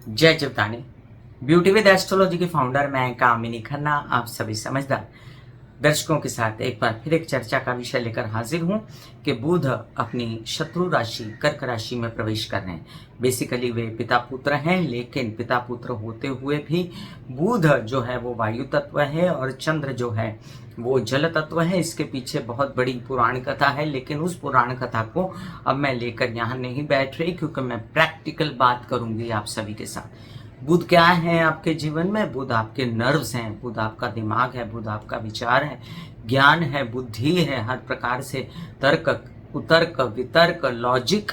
जय चिवतानी। Beauty with astrology के founder मैं कामिनी खन्ना आप सभी समझदार दर्शकों के साथ एक बार फिर एक चर्चा का विषय लेकर हाजिर हूं कि बुध अपनी शत्रु राशि कर्क राशि में प्रवेश कर रहे हैं। बेसिकली वे पिता पुत्र हैं, लेकिन पिता पुत्र होते हुए भी बुध जो है वो वायु तत्व है और चंद्र जो है वो जल तत्व है। इसके पीछे बहुत बड़ी पुराण कथा है, लेकिन उस पुराण कथा को अब मैं लेकर यहाँ नहीं बैठ रही, क्योंकि मैं प्रैक्टिकल बात करूंगी आप सभी के साथ। बुध क्या है आपके जीवन में? बुध आपके नर्व्स हैं, बुध आपका दिमाग है, बुध आपका विचार है, ज्ञान है, बुद्धि है, हर प्रकार से तर्क, कुतर्क, वितर्क, लॉजिक,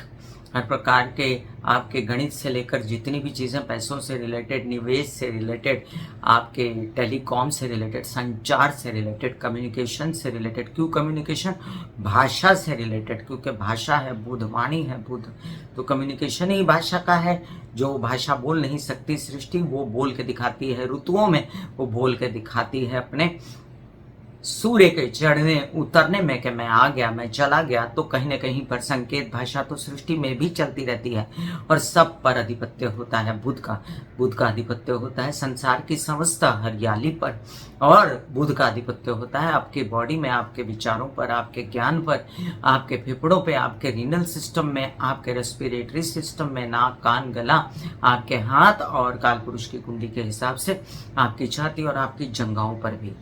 हर प्रकार के आपके गणित से लेकर जितनी भी चीज़ें पैसों से रिलेटेड, निवेश से रिलेटेड, आपके टेलीकॉम से रिलेटेड, संचार से रिलेटेड, कम्युनिकेशन से रिलेटेड। क्यों कम्युनिकेशन? भाषा से रिलेटेड, क्योंकि भाषा है बुध, वाणी है बुध, तो कम्युनिकेशन ही भाषा का है। जो भाषा बोल नहीं सकती सृष्टि, वो बोल के दिखाती है ऋतुओं में, वो बोल के दिखाती है अपने सूर्य के चढ़ने उतरने में कि मैं आ गया, मैं चला गया। तो कहीं ना कहीं पर संकेत भाषा तो सृष्टि में भी चलती रहती है, और सब पर अधिपत्य होता है बुध का। बुध का अधिपत्य होता है संसार की समस्त हरियाली पर, और बुध का अधिपत्य होता है आपके बॉडी में, आपके विचारों पर, आपके ज्ञान पर, आपके फेफड़ों पे, आपके रीनल सिस्टम में, आपके रेस्पिरेटरी सिस्टम में, नाक, कान, गला, आपके हाथ, और काल पुरुष की कुंडली के हिसाब से आपकी छाती और आपकी जंघाओं पर भी।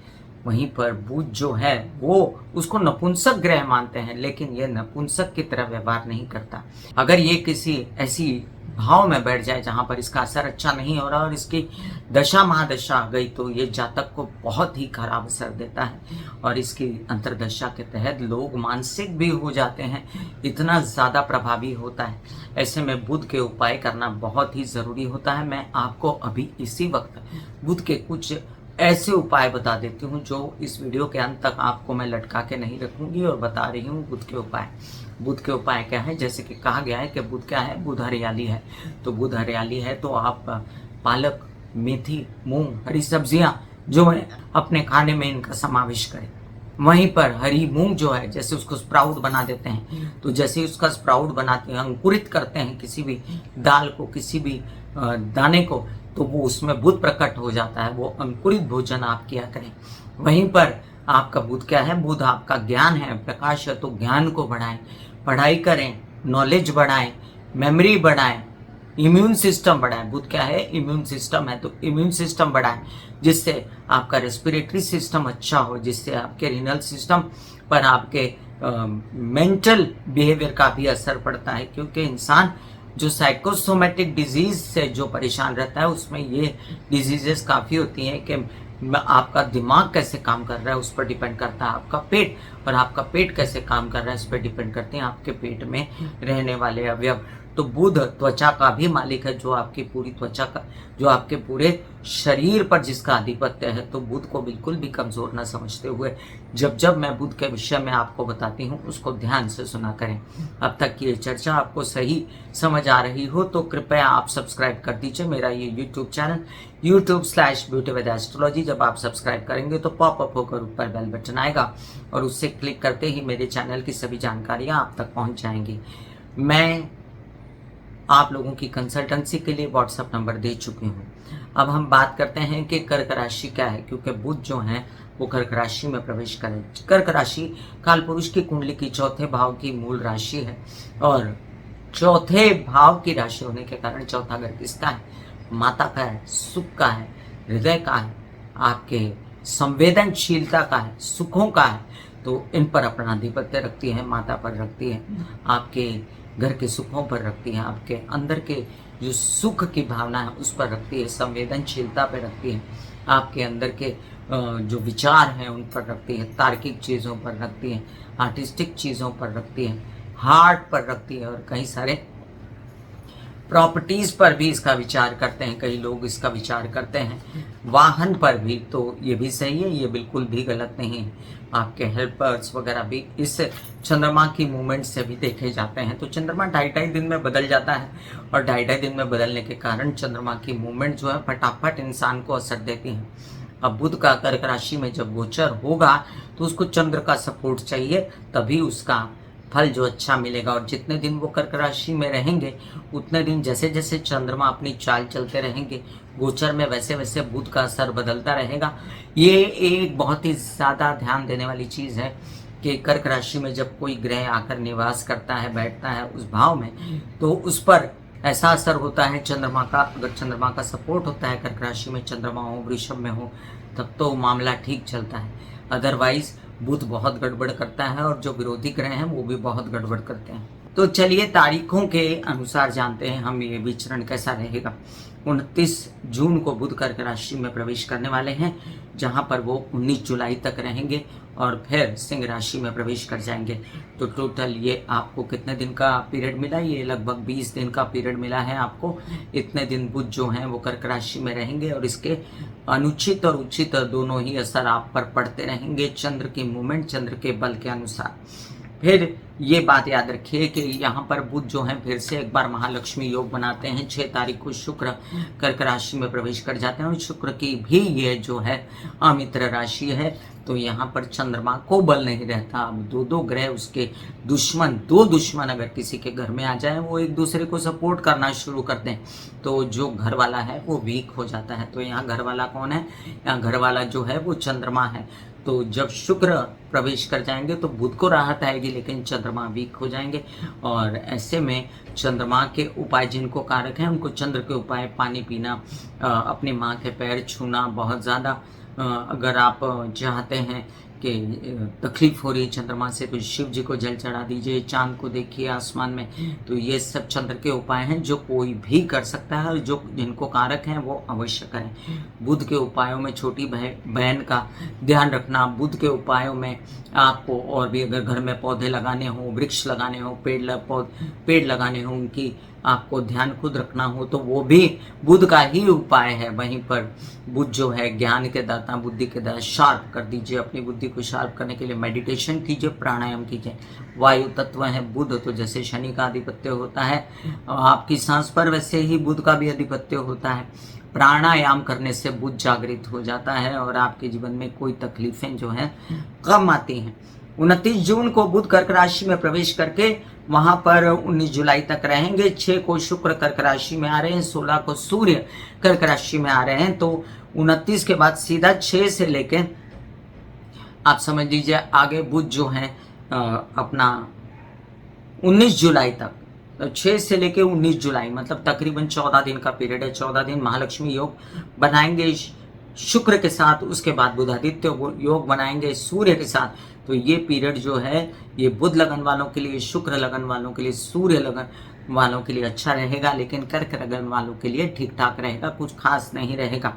वहीं पर बुध जो है वो उसको नपुंसक ग्रह मानते हैं, लेकिन ये नपुंसक की तरह व्यवहार नहीं करता। अगर ये किसी ऐसी भाव में बैठ जाए जहां पर इसका असर अच्छा नहीं हो रहा और इसकी दशा महादशा आ गई, तो ये जातक को बहुत ही खराब असर देता है, और इसकी अंतरदशा के तहत लोग मानसिक भी हो जाते हैं, इतना ज़्यादा प्रभावी होता है। ऐसे में बुध के उपाय करना बहुत ही ज़रूरी होता है। मैं आपको अभी इसी वक्त बुध के कुछ ऐसे उपाय बता देती हूँ जो इस वीडियो के अंत तक आपको मैं लटका के नहीं रखूंगी, और बता रही हूँ बुध के उपाय। बुध के उपाय क्या है? जैसे कि कहा गया है कि बुध क्या है? बुध हरियाली है। तो बुध हरियाली है तो आप पालक, मेथी, मूंग, हरी सब्जियां जो है अपने खाने में इनका समावेश करें। वहीं पर हरी मूंग जो है, जैसे उसको स्प्राउट बना देते हैं, तो जैसे उसका स्प्राउट बनाते हैं, अंकुरित करते हैं किसी भी दाल को, किसी भी दाने को, तो वो उसमें बुध प्रकट हो जाता है। वो अंकुरित भोजन आप किया करें। वहीं पर आपका बुध क्या है? बुध आपका ज्ञान है, प्रकाश है, तो ज्ञान को बढ़ाएं, पढ़ाई करें, नॉलेज बढ़ाएं, मेमोरी बढ़ाएं, इम्यून सिस्टम बढ़ाएं। बुध क्या है? इम्यून सिस्टम है, तो इम्यून सिस्टम बढ़ाएं, जिससे आपका रेस्पिरेटरी सिस्टम अच्छा हो, जिससे आपके रीनल सिस्टम पर आपके मेंटल बिहेवियर का भी असर पड़ता है, क्योंकि इंसान जो साइकोसोमेटिक डिजीज से जो परेशान रहता है उसमें ये डिजीजेस काफ़ी होती हैं कि आपका दिमाग कैसे काम कर रहा है उस पर डिपेंड करता है आपका पेट, और आपका पेट कैसे काम कर रहा है इस पर डिपेंड करते हैं आपके पेट में रहने वाले अवयव। तो बुध त्वचा का भी मालिक है, जो आपकी पूरी त्वचा का, जो आपके पूरे शरीर पर जिसका आधिपत्य है। तो बुध को बिल्कुल भी कमज़ोर न समझते हुए जब जब मैं बुध के विषय में आपको बताती हूँ उसको ध्यान से सुना करें। अब तक की ये चर्चा आपको सही समझ आ रही हो तो कृपया आप सब्सक्राइब कर दीजिए मेरा ये यूट्यूब चैनल YouTube/ब्यूटी विद एस्ट्रोलॉजी। जब आप सब्सक्राइब करेंगे तो पॉपअप होकर ऊपर बेल बटन आएगा, और उससे क्लिक करते ही मेरे चैनल की सभी जानकारियाँ आप तक पहुँच जाएंगी। मैं आप लोगों की कंसल्टेंसी के लिए व्हाट्सएप नंबर दे चुकी हूँ। अब हम बात करते हैं कि कर्क राशि क्या है, क्योंकि बुध जो है वो कर्क राशि में प्रवेश करें। कर्क राशि काल पुरुष की कुंडली की चौथे भाव की मूल राशि है, और चौथे भाव की राशि होने के कारण चौथा घर किसका है? माता का है, सुख का है, हृदय का है, आपके संवेदनशीलता का है, सुखों का है। तो इन पर अपना आधिपत्य रखती है, माता पर रखती है, आपके घर के सुखों पर रखती है, आपके अंदर के जो सुख की भावना है उस पर रखती है, संवेदनशीलता पर रखती है, आपके अंदर के जो विचार हैं उन पर रखती है, तार्किक चीज़ों पर रखती है, आर्टिस्टिक चीज़ों पर रखती है, हार्ट पर रखती है, और कई सारे प्रॉपर्टीज़ पर भी इसका विचार करते हैं। कई लोग इसका विचार करते हैं वाहन पर भी, तो ये भी सही है, ये बिल्कुल भी गलत नहीं है। आपके हेल्पर्स वगैरह भी इस चंद्रमा की मूवमेंट से भी देखे जाते हैं। तो चंद्रमा 2.5 दिन में बदल जाता है, और 2.5 दिन में बदलने के कारण चंद्रमा की मूवमेंट जो है फटाफट इंसान को असर देती है। अब बुध का कर्क राशि में जब गोचर होगा तो उसको चंद्र का सपोर्ट चाहिए, तभी उसका फल जो अच्छा मिलेगा। और जितने दिन वो कर्क राशि में रहेंगे उतने दिन जैसे जैसे चंद्रमा अपनी चाल चलते रहेंगे गोचर में, वैसे वैसे बुध का असर बदलता रहेगा। ये एक बहुत ही ज़्यादा ध्यान देने वाली चीज़ है कि कर्क राशि में जब कोई ग्रह आकर निवास करता है, बैठता है उस भाव में, तो उस पर ऐसा असर होता है चंद्रमा का। अगर चंद्रमा का सपोर्ट होता है कर्क राशि में, चंद्रमा हो, वृषभ में हो, तब तो मामला ठीक चलता है। अदरवाइज बुध बहुत गड़बड़ करता है और जो विरोधी ग्रह हैं वो भी बहुत गड़बड़ करते हैं। तो चलिए तारीखों के अनुसार जानते हैं हम ये विचरण कैसा रहेगा। 29 जून को बुध कर्क राशि में प्रवेश करने वाले हैं, जहां पर वो 19 जुलाई तक रहेंगे और फिर सिंह राशि में प्रवेश कर जाएंगे। तो टोटल ये आपको कितने दिन का पीरियड मिला? ये लगभग 20 दिन का पीरियड मिला है आपको। इतने दिन बुध जो हैं वो कर्क राशि में रहेंगे और इसके अनुचित और उचित दोनों ही असर आप पर पड़ते रहेंगे चंद्र की मूवमेंट, चंद्र के बल के अनुसार। फिर ये बात याद रखिए कि यहाँ पर बुध जो है फिर से एक बार महालक्ष्मी योग बनाते हैं। 6 तारीख को शुक्र कर्क राशि में प्रवेश कर जाते हैं और शुक्र की भी ये जो है अमित्र राशि है, तो यहाँ पर चंद्रमा को बल नहीं रहता। अब दो ग्रह उसके दुश्मन, 2 दुश्मन अगर किसी के घर में आ जाए, वो एक दूसरे को सपोर्ट करना शुरू करते हैं, तो जो घर वाला है वो वीक हो जाता है। तो यहाँ घर वाला कौन है? यहाँ घर वाला जो है वो चंद्रमा है। तो जब शुक्र प्रवेश कर जाएंगे तो बुध को राहत आएगी, लेकिन चंद्रमा वीक हो जाएंगे। और ऐसे में चंद्रमा के उपाय जिनको कारक हैं उनको चंद्र के उपाय, पानी पीना, अपनी माँ के पैर छूना, बहुत ज़्यादा अगर आप चाहते हैं कि तकलीफ हो रही है चंद्रमा से, तो शिव जी को जल चढ़ा दीजिए, चांद को देखिए आसमान में। तो ये सब चंद्र के उपाय हैं जो कोई भी कर सकता है और जो जिनको कारक हैं वो अवश्य करें। बुध के उपायों में छोटी बहन का ध्यान रखना, बुध के उपायों में आपको और भी अगर घर में पौधे लगाने हो, वृक्ष लगाने हो, पेड़ लगाने हो, उनकी आपको ध्यान खुद रखना हो तो वो भी बुध का ही उपाय है। वहीं पर बुध जो है ज्ञान के दाता, बुद्धि के दाता, शार्प कर दीजिए। अपनी बुद्धि को शार्प करने के लिए मेडिटेशन कीजिए, प्राणायाम कीजिए। वायु तत्व है बुध, तो जैसे शनि का आधिपत्य होता है आपकी सांस पर, वैसे ही बुध का भी आधिपत्य होता है। प्राणायाम करने से बुध जागृत हो जाता है और आपके जीवन में कोई तकलीफें जो हैं कम आती हैं। 29 जून को बुध कर्क राशि में प्रवेश करके वहां पर 19 जुलाई तक रहेंगे। 6 को शुक्र कर्क राशि में आ रहे हैं, 16 को सूर्य कर्क राशि में आ रहे हैं। तो 29 के बाद सीधा 6 से लेके आप समझ लीजिए आगे बुध जो है अपना 19 जुलाई तक, तो 6 से लेके 19 जुलाई मतलब तकरीबन 14 दिन का पीरियड है। 14 दिन महालक्ष्मी योग बनाएंगे शुक्र के साथ, उसके बाद बुधादित्य योग बनाएंगे सूर्य के साथ। तो ये पीरियड जो है ये बुध लगन वालों के लिए, शुक्र लगन वालों के लिए, सूर्य लगन वालों के लिए अच्छा रहेगा, लेकिन कर्क लगन वालों के लिए ठीक ठाक रहेगा, कुछ खास नहीं रहेगा।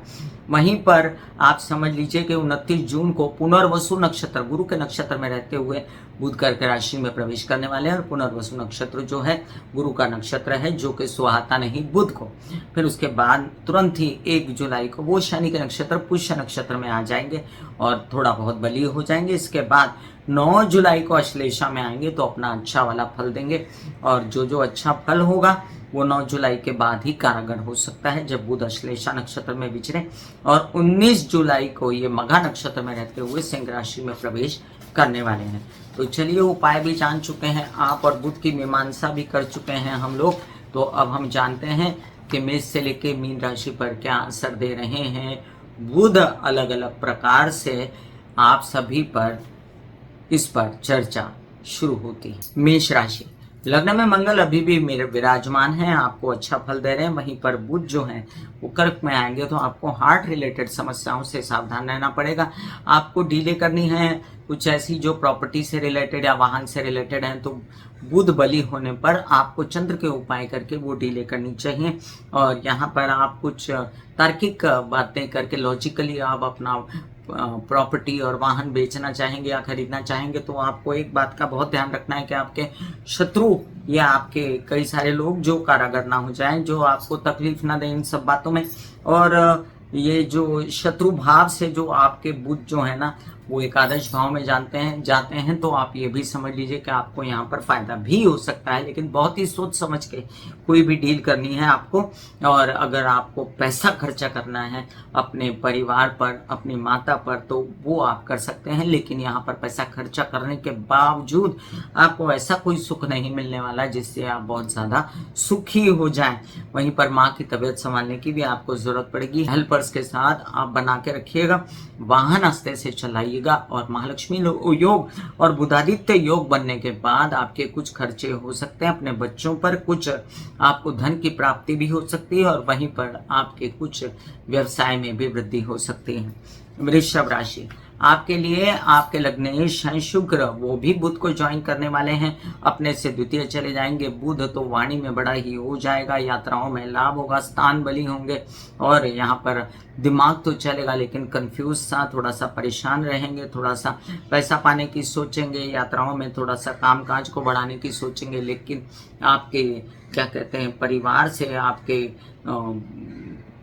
वहीं पर आप समझ लीजिए कि 29 जून को पुनर्वसु नक्षत्र, गुरु के नक्षत्र में रहते हुए बुध कर्क राशि में प्रवेश करने वाले हैं। और पुनर्वसु नक्षत्र जो है गुरु का नक्षत्र है, जो कि सुहाता नहीं बुध को। फिर उसके बाद तुरंत ही 1 जुलाई को वो शनि के नक्षत्र पुष्य नक्षत्र में आ जाएंगे और थोड़ा बहुत बलीय हो जाएंगे। इसके बाद 9 जुलाई को अश्लेषा में आएंगे तो अपना अच्छा वाला फल देंगे, और जो अच्छा फल होगा वो 9 जुलाई के बाद ही कारागर हो सकता है, जब बुध अश्लेषा नक्षत्र में विचरे। और 19 जुलाई को ये मघा नक्षत्र में रहते हुए सिंह राशि में प्रवेश करने वाले हैं। तो चलिए उपाय भी जान चुके हैं आप और बुध की मीमांसा भी कर चुके हैं हम लोग। तो अब हम जानते हैं कि मेष से लेके मीन राशि पर क्या असर दे रहे हैं बुध अलग अलग प्रकार से आप सभी पर। इस पर चर्चा शुरू होती है। मेष राशि, लग्न में मंगल अभी भी मेरे विराजमान है, आपको अच्छा फल दे रहे हैं। वहीं पर बुध जो है वो कर्क में आएंगे तो आपको हार्ट रिलेटेड समस्याओं से सावधान रहना पड़ेगा। आपको डीले करनी है कुछ ऐसी जो प्रॉपर्टी से रिलेटेड या वाहन से रिलेटेड है, तो बुध बली होने पर आपको चंद्र के उपाय करके वो डीले करनी चाहिए। और यहाँ पर आप कुछ तार्किक बातें करके लॉजिकली आप अपना प्रॉपर्टी और वाहन बेचना चाहेंगे या खरीदना चाहेंगे, तो आपको एक बात का बहुत ध्यान रखना है कि आपके शत्रु या आपके कई सारे लोग जो कारागर ना हो जाएं, जो आपको तकलीफ ना दें इन सब बातों में। और ये जो शत्रु भाव से जो आपके बुध जो है ना वो एकादश भाव में जाते हैं, तो आप ये भी समझ लीजिए कि आपको यहाँ पर फायदा भी हो सकता है, लेकिन बहुत ही सोच समझ के कोई भी डील करनी है आपको। और अगर आपको पैसा खर्चा करना है अपने परिवार पर, अपनी माता पर, तो वो आप कर सकते हैं, लेकिन यहाँ पर पैसा खर्चा करने के बावजूद आपको ऐसा कोई सुख नहीं मिलने वाला जिससे आप बहुत ज्यादा सुखी हो जाएं। वहीं पर माँ की तबीयत संभालने की भी आपको जरूरत पड़ेगी, हेल्पर्स के साथ आप बना के रखिएगा, वाहन आस्ते से चलाइएगा। और महालक्ष्मी योग और बुधादित्य योग बनने के बाद आपके कुछ खर्चे हो सकते हैं अपने बच्चों पर, कुछ आपको धन की प्राप्ति भी हो सकती है, और वहीं पर आपके कुछ व्यवसाय में भी वृद्धि हो सकती है। वृषभ राशि, आपके लिए आपके लग्नेश हैं शुक्र, वो भी बुध को ज्वाइन करने वाले हैं, अपने से द्वितीय चले जाएंगे। बुध तो वाणी में बड़ा ही हो जाएगा, यात्राओं में लाभ होगा, स्थान बली होंगे, और यहाँ पर दिमाग तो चलेगा लेकिन कंफ्यूज सा, थोड़ा सा परेशान रहेंगे, थोड़ा सा पैसा पाने की सोचेंगे, यात्राओं में थोड़ा सा कामकाज को बढ़ाने की सोचेंगे, लेकिन आपके क्या कहते हैं परिवार से आपके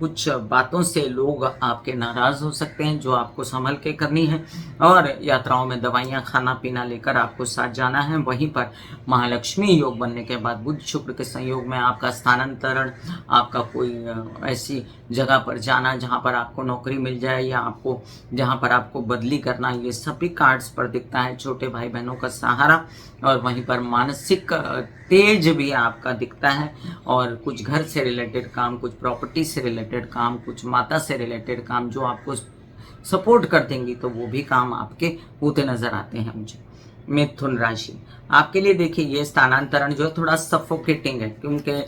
कुछ बातों से लोग आपके नाराज हो सकते हैं, जो आपको संभल के करनी है। और यात्राओं में दवाइयाँ खाना पीना लेकर आपको साथ जाना है। वहीं पर महालक्ष्मी योग बनने के बाद बुध शुक्र के संयोग में आपका स्थानांतरण, आपका कोई ऐसी जगह पर जाना जहां पर आपको नौकरी मिल जाए, या आपको जहां पर आपको बदली करना, ये सभी कार्ड्स पर दिखता है। छोटे भाई बहनों का सहारा, और वहीं पर मानसिक तेज भी आपका दिखता है, और कुछ घर से रिलेटेड काम, कुछ प्रॉपर्टी से रिलेटेड काम, कुछ माता से रिलेटेड काम जो आपको सपोर्ट कर देंगी, तो वो भी काम आपके होते नजर आते हैं मुझे। मिथुन राशि, आपके लिए देखिए ये स्थानांतरण जो है थोड़ा सफोकेटिंग है, क्योंकि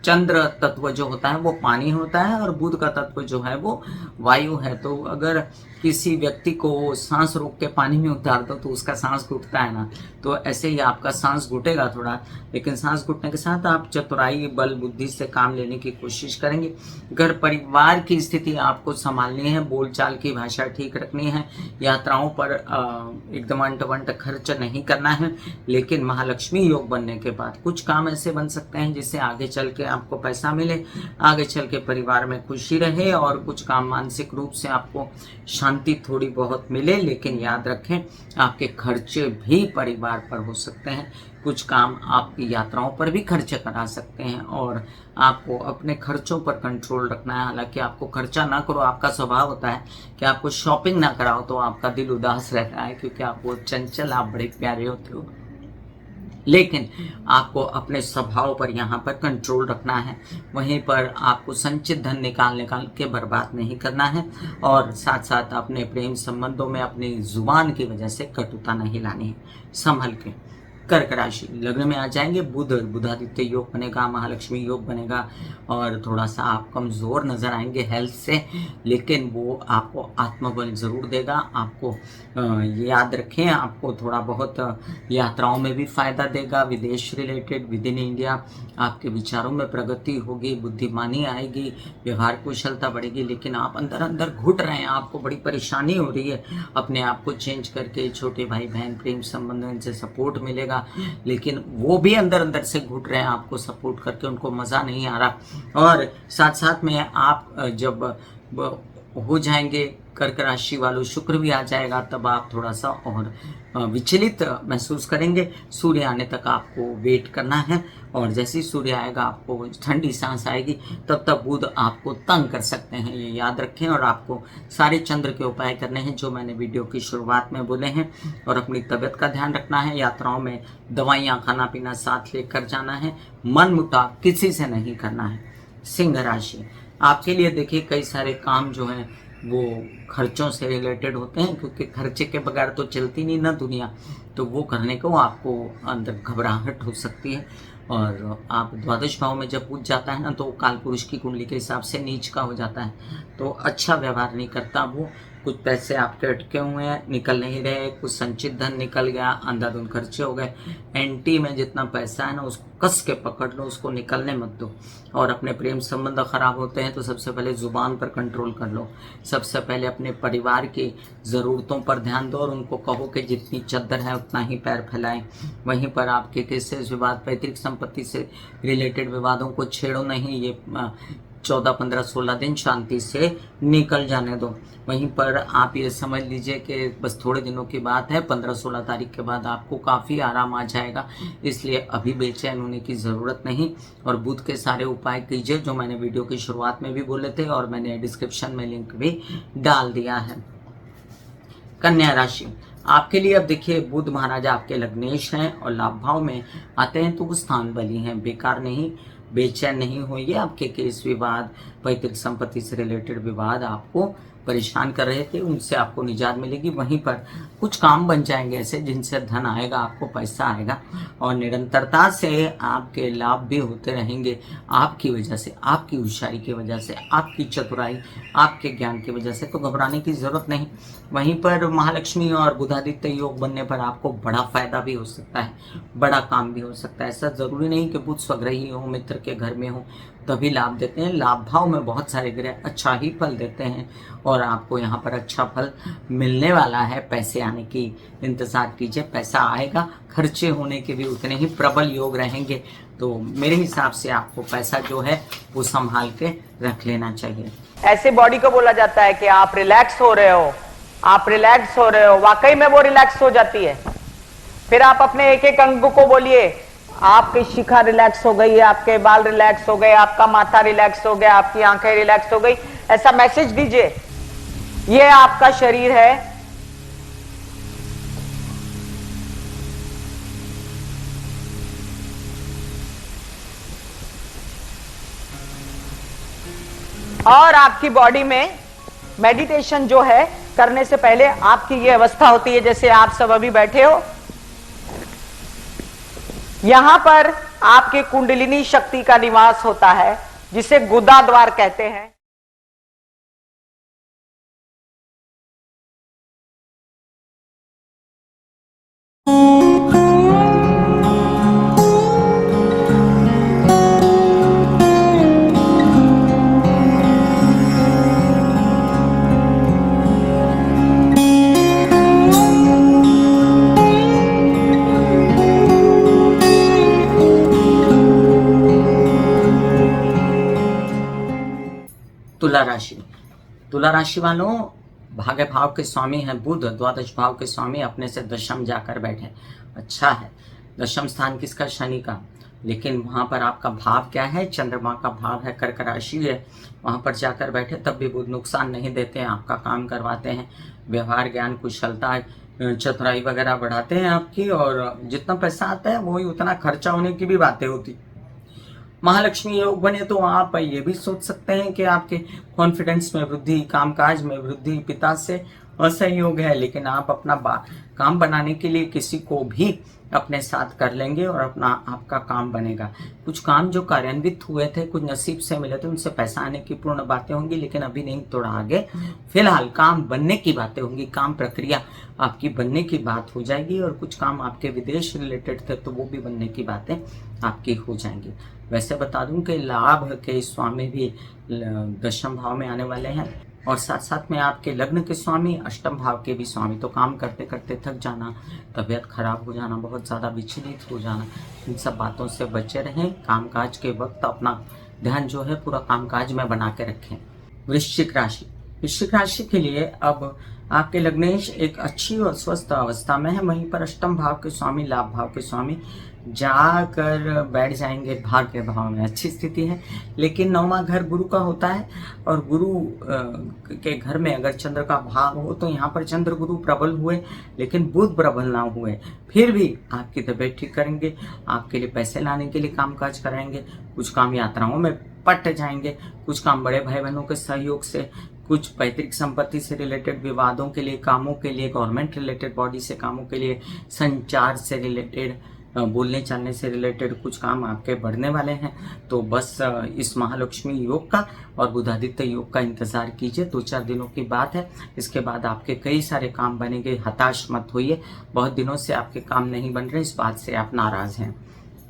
चंद्र तत्व जो होता है वो पानी होता है, और बुध का तत्व जो है वो वायु है। तो अगर किसी व्यक्ति को सांस रोक के पानी में उतार दो तो उसका सांस घुटता है ना, तो ऐसे ही आपका सांस घुटेगा थोड़ा, लेकिन सांस घुटने के साथ आप चतुराई बल बुद्धि से काम लेने की कोशिश करेंगे। घर परिवार की स्थिति आपको संभालनी है, बोलचाल की भाषा ठीक रखनी है, यात्राओं पर एकदम अंट खर्च नहीं करना है। लेकिन महालक्ष्मी योग बनने के बाद कुछ काम ऐसे बन सकते हैं जिससे आगे चल के आपको पैसा मिले, आगे चल के परिवार में खुशी रहे, और कुछ काम मानसिक रूप से आपको शांति थोड़ी बहुत मिले। लेकिन याद रखें आपके खर्चे भी परिवार पर हो सकते हैं, कुछ काम आपकी यात्राओं पर भी खर्चे करा सकते हैं, और आपको अपने खर्चों पर कंट्रोल रखना है। हालांकि आपको खर्चा ना करो, आपका स्वभाव होता है कि आपको शॉपिंग ना कराओ तो आपका दिल उदास रहता है, क्योंकि आप बहुत चंचल, आप बड़े प्यारे होते हो, लेकिन आपको अपने स्वभाव पर यहाँ पर कंट्रोल रखना है। वहीं पर आपको संचित धन निकाल के बर्बाद नहीं करना है, और साथ साथ अपने प्रेम संबंधों में अपनी जुबान की वजह से कटुता नहीं लानी है, संभल के। कर्क राशि, लग्न में आ जाएंगे बुध, बुधादित्य योग बनेगा, महालक्ष्मी योग बनेगा, और थोड़ा सा आप कमज़ोर नज़र आएंगे हेल्थ से, लेकिन वो आपको आत्मबल जरूर देगा। आपको ये याद रखें, आपको थोड़ा बहुत यात्राओं में भी फायदा देगा, विदेश रिलेटेड, विद इन इंडिया। आपके विचारों में प्रगति होगी, बुद्धिमानी आएगी, व्यवहार कुशलता बढ़ेगी, लेकिन आप अंदर अंदर घुट रहे हैं, आपको बड़ी परेशानी हो रही है अपने आप को चेंज करके। छोटे भाई बहन प्रेम संबंध, इनसे सपोर्ट मिलेगा, लेकिन वो भी अंदर अंदर से घुट रहे हैं आपको सपोर्ट करके, उनको मज़ा नहीं आ रहा। और साथ साथ में आप जब हो जाएंगे कर्क राशि वालों, शुक्र भी आ जाएगा, तब आप थोड़ा सा और विचलित महसूस करेंगे। सूर्य आने तक आपको वेट करना है, और जैसे ही सूर्य आएगा आपको ठंडी सांस आएगी, तब तक बुध आपको तंग कर सकते हैं, ये याद रखें। और आपको सारे चंद्र के उपाय करने हैं जो मैंने वीडियो की शुरुआत में बोले हैं, और अपनी तबीयत का ध्यान रखना है, यात्राओं में दवाइयाँ खाना पीना साथ लेकर जाना है, मन मुटाव किसी से नहीं करना है। सिंह राशि, आपके लिए देखिए कई सारे काम जो हैं वो खर्चों से रिलेटेड होते हैं, क्योंकि खर्चे के बगैर तो चलती नहीं ना दुनिया, तो वो करने को आपको अंदर घबराहट हो सकती है। और आप द्वादश भाव में जब पूज जाता है ना, तो काल पुरुष की कुंडली के हिसाब से नीच का हो जाता है, तो अच्छा व्यवहार नहीं करता वो। कुछ पैसे आपके अटके हुए हैं, निकल नहीं रहे, कुछ संचित धन निकल गया, अंधाधुंध खर्चे हो गए। एंटी में जितना पैसा है ना उसको कस के पकड़ लो, उसको निकलने मत दो। और अपने प्रेम संबंध खराब होते हैं तो सबसे पहले जुबान पर कंट्रोल कर लो, सबसे पहले अपने परिवार की ज़रूरतों पर ध्यान दो, और उनको कहो कि जितनी चद्दर है उतना ही पैर फैलाएं। वहीं पर आपके किससे विवाद, पैतृक संपत्ति से रिलेटेड विवादों को छेड़ो नहीं। ये 14, 15, 16 दिन शांति से निकल जाने दो। वहीं पर आप ये समझ लीजिए कि बस थोड़े दिनों की बात है, 15-16 तारीख के बाद आपको काफ़ी आराम आ जाएगा, इसलिए अभी बेचैन होने की ज़रूरत नहीं। और बुध के सारे उपाय कीजिए जो मैंने वीडियो की शुरुआत में भी बोले थे और मैंने डिस्क्रिप्शन में लिंक भी डाल दिया है। कन्या राशि, आपके लिए अब देखिए बुध महाराज आपके लग्नेश हैं और लाभ भाव में आते हैं तो वो स्थान बली हैं। बेकार नहीं, बेचैन नहीं होइए। आपके केस विवाद, पैतृक संपत्ति से रिलेटेड विवाद आपको परेशान कर रहे थे, उनसे आपको निजात मिलेगी। वहीं पर कुछ काम बन जाएंगे ऐसे जिनसे धन आएगा, आपको पैसा आएगा और निरंतरता से आपके लाभ भी होते रहेंगे आपकी वजह से, आपकी होशियारी की वजह से, आपकी चतुराई, आपके ज्ञान की वजह से, तो घबराने की ज़रूरत नहीं। वहीं पर महालक्ष्मी और बुधादित्य योग बनने पर आपको बड़ा फायदा भी हो सकता है, बड़ा काम भी हो सकता है। ऐसा ज़रूरी नहीं कि बुध स्वग्रही हो, मित्र के घर में हो तभी लाभ देते हैं। लाभ भाव में बहुत सारे ग्रह अच्छा ही फल देते हैं और आपको यहाँ पर अच्छा फल मिलने वाला है। पैसे आने की इंतज़ार कीजिए, पैसा आएगा, खर्चे होने के भी उतने ही प्रबल योग रहेंगे। तो मेरे हिसाब से आपको पैसा जो है वो संभाल के रख लेना चाहिए। ऐसे बॉडी को बोला जाता है कि आप रिलैक्स हो रहे हो, आप रिलैक्स हो रहे हो, वाकई में वो रिलैक्स हो जाती है। फिर आप अपने एक एक अंग को बोलिए, आपकी शिखा रिलैक्स हो गई, आपके बाल रिलैक्स हो गए, आपका माथा रिलैक्स हो गया, आपकी आंखें रिलैक्स हो गई, ऐसा मैसेज दीजिए। ये आपका शरीर है, और आपकी बॉडी में मेडिटेशन जो है करने से पहले आपकी ये अवस्था होती है जैसे आप सब अभी बैठे हो। यहां पर आपके कुंडलिनी शक्ति का निवास होता है जिसे गुदा द्वार कहते हैं। तुला राशि, तुला राशि वालों, भाग्य भाव के स्वामी हैं बुध, द्वादश भाव के स्वामी अपने से दशम जाकर बैठे। अच्छा है, दशम स्थान किसका? शनि का। लेकिन वहाँ पर आपका भाव क्या है? चंद्रमा का भाव है, कर्क राशि है। वहाँ पर जाकर बैठे तब भी बुध नुकसान नहीं देते हैं, आपका काम करवाते हैं। व्यवहार, ज्ञान, कुशलता, चतुराई वगैरह बढ़ाते हैं आपकी, और जितना पैसा आता है वही उतना खर्चा होने की भी बातें होती। महालक्ष्मी योग बने तो आप ये भी सोच सकते हैं कि आपके कॉन्फिडेंस में वृद्धि, कामकाज में वृद्धि, पिता से असहयोग है, लेकिन आप अपना काम बनाने के लिए किसी को भी अपने साथ कर लेंगे और अपना आपका काम बनेगा। कुछ काम जो कार्यान्वित हुए थे, कुछ नसीब से मिले थे, उनसे पैसा आने की पूर्ण बातें होंगी, लेकिन अभी नहीं, थोड़ा आगे फिलहाल काम बनने की बातें होंगी। काम प्रक्रिया आपकी बनने की बात हो जाएगी और कुछ काम आपके विदेश रिलेटेड थे तो वो भी बनने की बातें आपकी हो जाएंगी। वैसे बता दूं कि लाभ के स्वामी भी दशम भाव में आने वाले हैं और साथ साथ में आपके लग्न के स्वामी अष्टम भाव के भी स्वामी। तो काम करते करते थक जाना, तबीयत खराब हो जाना, बहुत ज़्यादा विचलित हो जाना, इन सब बातों से बचे रहें। कामकाज के वक्त अपना ध्यान जो है पूरा कामकाज में बना के रखें। वृश्चिक राशि, वृश्चिक राशि के लिए अब आपके लग्नेश एक अच्छी और स्वस्थ अवस्था में है। वहीं पर अष्टम भाव के स्वामी, लाभ भाव के स्वामी जाकर बैठ जाएंगे भाग्य भाव में, अच्छी स्थिति है। लेकिन नौवां घर गुरु का होता है और गुरु के घर में अगर चंद्र का भाव हो तो यहाँ पर चंद्र गुरु प्रबल हुए लेकिन बुध प्रबल ना हुए, फिर भी आपकी तबीयत ठीक करेंगे, आपके लिए पैसे लाने के लिए कामकाज कराएंगे। कुछ काम यात्राओं में पट जाएंगे, कुछ काम बड़े भाई बहनों के सहयोग से, कुछ पैतृक संपत्ति से रिलेटेड विवादों के लिए, कामों के लिए, गवर्नमेंट रिलेटेड बॉडी से कामों के लिए, संचार से रिलेटेड, बोलने चालने से रिलेटेड कुछ काम आपके बढ़ने वाले हैं। तो बस इस महालक्ष्मी योग का और बुधादित्य योग का इंतजार कीजिए, 2-4 दिनों की बात है। इसके बाद आपके कई सारे काम बनेंगे। हताश मत होइए, बहुत दिनों से आपके काम नहीं बन रहे, इस बात से आप नाराज हैं।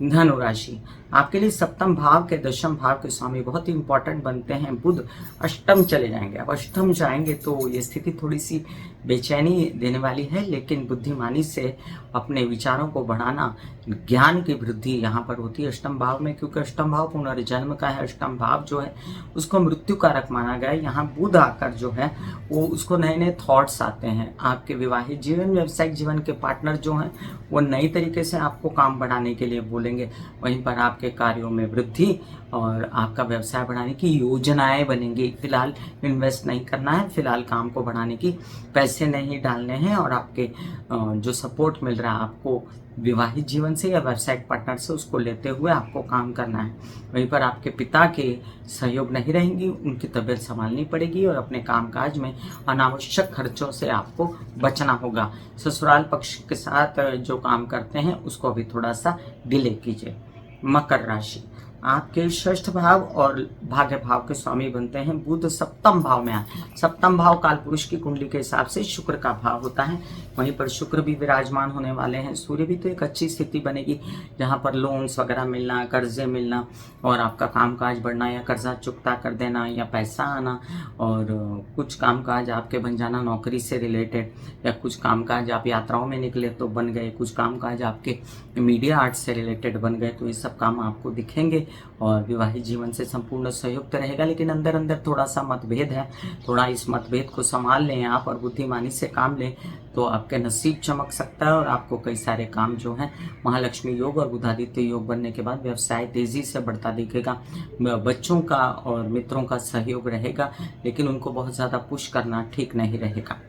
धनु राशि, आपके लिए सप्तम भाव के दशम भाव के स्वामी बहुत ही इंपॉर्टेंट बनते हैं बुध। अष्टम चले जाएंगे। अब अष्टम जाएंगे तो ये स्थिति थोड़ी सी बेचैनी देने वाली है, लेकिन बुद्धिमानी से अपने विचारों को बढ़ाना, ज्ञान की वृद्धि यहाँ पर होती है अष्टम भाव में, क्योंकि अष्टम भाव पुनर्जन्म का है। अष्टम भाव जो है उसको मृत्यु कारक माना गया है। यहाँ बुध आकर जो है वो उसको नए नए थॉट्स आते हैं। आपके विवाहित जीवन, व्यावसायिक जीवन के पार्टनर जो हैं वो नई तरीके से आपको काम बढ़ाने के लिए बोलेंगे। वहीं पर आपके कार्यों में वृद्धि और आपका व्यवसाय बढ़ाने की योजनाएं बनेंगी। फिलहाल इन्वेस्ट नहीं करना है, फिलहाल काम को बढ़ाने की पैसे नहीं डालने हैं, और आपके जो सपोर्ट मिल रहा है आपको विवाहित जीवन से या व्यावसायिक पार्टनर से, उसको लेते हुए आपको काम करना है। वहीं पर आपके पिता के सहयोग नहीं रहेंगी, उनकी तबीयत संभालनी पड़ेगी और अपने कामकाज में अनावश्यक खर्चों से आपको बचना होगा। ससुराल पक्ष के साथ जो काम करते हैं उसको अभी थोड़ा सा डिले कीजिए। मकर राशि, आपके षष्ठ भाव और भाग्य भाव के स्वामी बनते हैं बुध। सप्तम भाव में आए। सप्तम भाव काल पुरुष की कुंडली के हिसाब से शुक्र का भाव होता है। वहीं पर शुक्र भी विराजमान होने वाले हैं। सूर्य भी, तो एक अच्छी स्थिति बनेगी जहां पर लोन्स वगैरह मिलना, कर्जे मिलना और आपका कामकाज बढ़ना, या कर्जा चुकता कर देना, या पैसा आना, और कुछ कामकाज आपके बन जाना नौकरी से रिलेटेड, या कुछ कामकाज आप यात्राओं में निकले तो बन गए, कुछ कामकाज आपके मीडिया आर्ट से रिलेटेड बन गए, तो ये सब काम आपको दिखेंगे। और विवाहित जीवन से संपूर्ण सहयोग रहेगा, लेकिन अंदर अंदर थोड़ा सा मतभेद है। थोड़ा इस मतभेद को संभाल लें आप और बुद्धिमानी से काम लें तो आपके नसीब चमक सकता है, और आपको कई सारे काम जो हैं महालक्ष्मी योग और बुधादित्य योग बनने के बाद व्यवसाय तेजी से बढ़ता दिखेगा। बच्चों का और मित्रों का सहयोग रहेगा, लेकिन उनको बहुत ज़्यादा पुश करना ठीक नहीं रहेगा।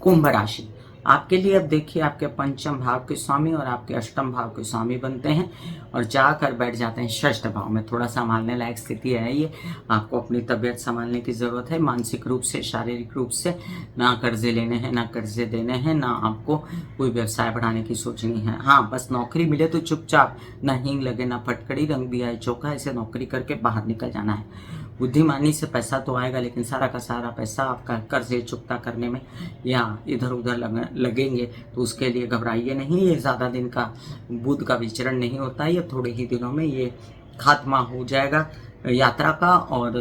कुंभ राशि, आपके लिए अब देखिए आपके पंचम भाव के स्वामी और आपके अष्टम भाव के स्वामी बनते हैं और जाकर बैठ जाते हैं षष्ठ भाव में। थोड़ा संभालने लायक स्थिति है ये। आपको अपनी तबीयत संभालने की ज़रूरत है, मानसिक रूप से, शारीरिक रूप से। ना कर्जे लेने हैं, ना कर्जे देने हैं, ना आपको कोई व्यवसाय बढ़ाने की सोचनी है। हाँ, बस नौकरी मिले तो चुपचाप, ना हींग लगे ना फटकड़ी, रंग भी आए चोखा, ऐसे नौकरी करके बाहर निकल जाना है। बुद्धिमानी से पैसा तो आएगा, लेकिन सारा का सारा पैसा आपका कर्जे चुकता करने में या इधर उधर लगेंगे, तो उसके लिए घबराइए नहीं। ये ज़्यादा दिन का बुध का विचरण नहीं होता है, ये थोड़े ही दिनों में ये खात्मा हो जाएगा यात्रा का, और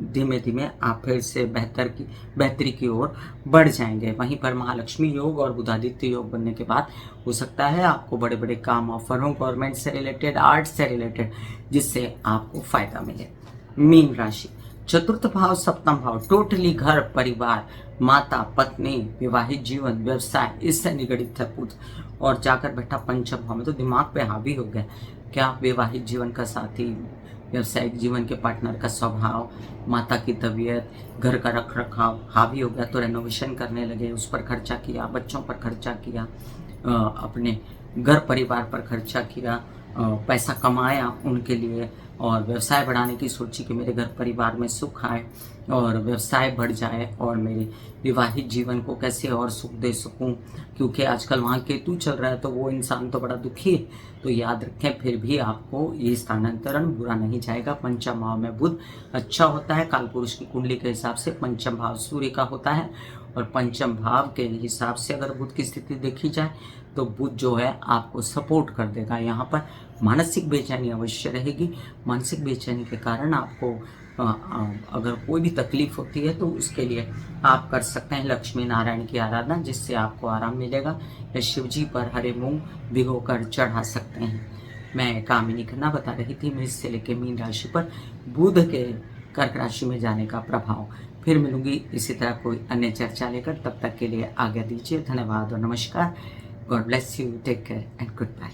धीमे धीमे आप फिर से बेहतरी की ओर बढ़ जाएंगे। वहीं पर महालक्ष्मी योग और बुधादित्य योग बनने के बाद हो सकता है आपको बड़े बड़े काम ऑफर हो, गवर्नमेंट से रिलेटेड, आर्ट से रिलेटेड, जिससे आपको फायदा मिले। मीन राशि, चतुर्थ भाव सप्तम भाव टोटली घर परिवार, माता पत्नी, विवाहित जीवन, व्यवसाय, इससे निगड़ित है बुध, और जाकर बैठा पंचम भाव में, तो दिमाग पे हावी हो गया। क्या विवाहित जीवन का साथी, व्यवसायिक जीवन के पार्टनर का स्वभाव, माता की तबीयत, घर का रख रखाव हावी हो गया, तो रेनोवेशन करने लगे, उस पर खर्चा किया, बच्चों पर खर्चा किया, अपने घर परिवार पर खर्चा किया, पैसा कमाया उनके लिए, और व्यवसाय बढ़ाने की सोची कि मेरे घर परिवार में सुख आए और व्यवसाय बढ़ जाए, और मेरे विवाहित जीवन को कैसे और सुख दे सकूं, क्योंकि आजकल वहाँ केतु चल रहा है, तो वो इंसान तो बड़ा दुखी है। तो याद रखें, फिर भी आपको ये स्थानांतरण बुरा नहीं जाएगा। पंचम भाव में बुध अच्छा होता है। कालपुरुष की कुंडली के हिसाब से पंचम भाव सूर्य का होता है, और पंचम भाव के हिसाब से अगर बुध की स्थिति देखी जाए तो बुध जो है आपको सपोर्ट कर देगा। यहाँ पर मानसिक बेचैनी अवश्य रहेगी। मानसिक बेचैनी के कारण आपको अगर कोई भी तकलीफ होती है तो उसके लिए आप कर सकते हैं लक्ष्मी नारायण की आराधना, जिससे आपको आराम मिलेगा, या शिव जी पर हरे मूंग भिगोकर चढ़ा सकते हैं। मैं कामिनी खन्ना बता रही थी मेष से लेकर मीन राशि पर बुध के कर्क राशि में जाने का प्रभाव। फिर मिलूंगी इसी तरह कोई अन्य चर्चा लेकर, तब तक के लिए आज्ञा दीजिए। धन्यवाद और नमस्कार। God bless you, take care and goodbye.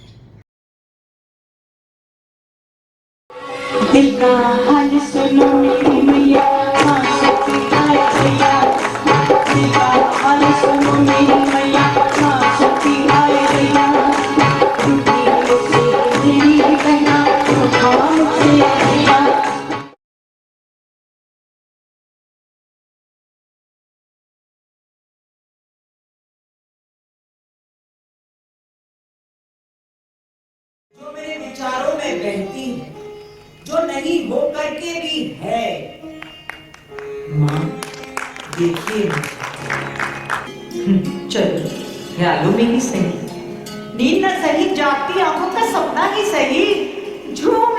दिल का हाल सुनो मेरी मैया, हाँ सच्ची हाय भैया। दिल का हाल सुनो मेरी मैया, हाँ सच्ची हाय भैया। टूटी से मेरी बहना, तो काम से भैया। जो मेरे विचारों में बहती है, जो नहीं हो करके भी है, माँ देखिए। चलो ख्यालों में ही सही, नींद न सही, जागती आंखों का सपना ही सही, झूम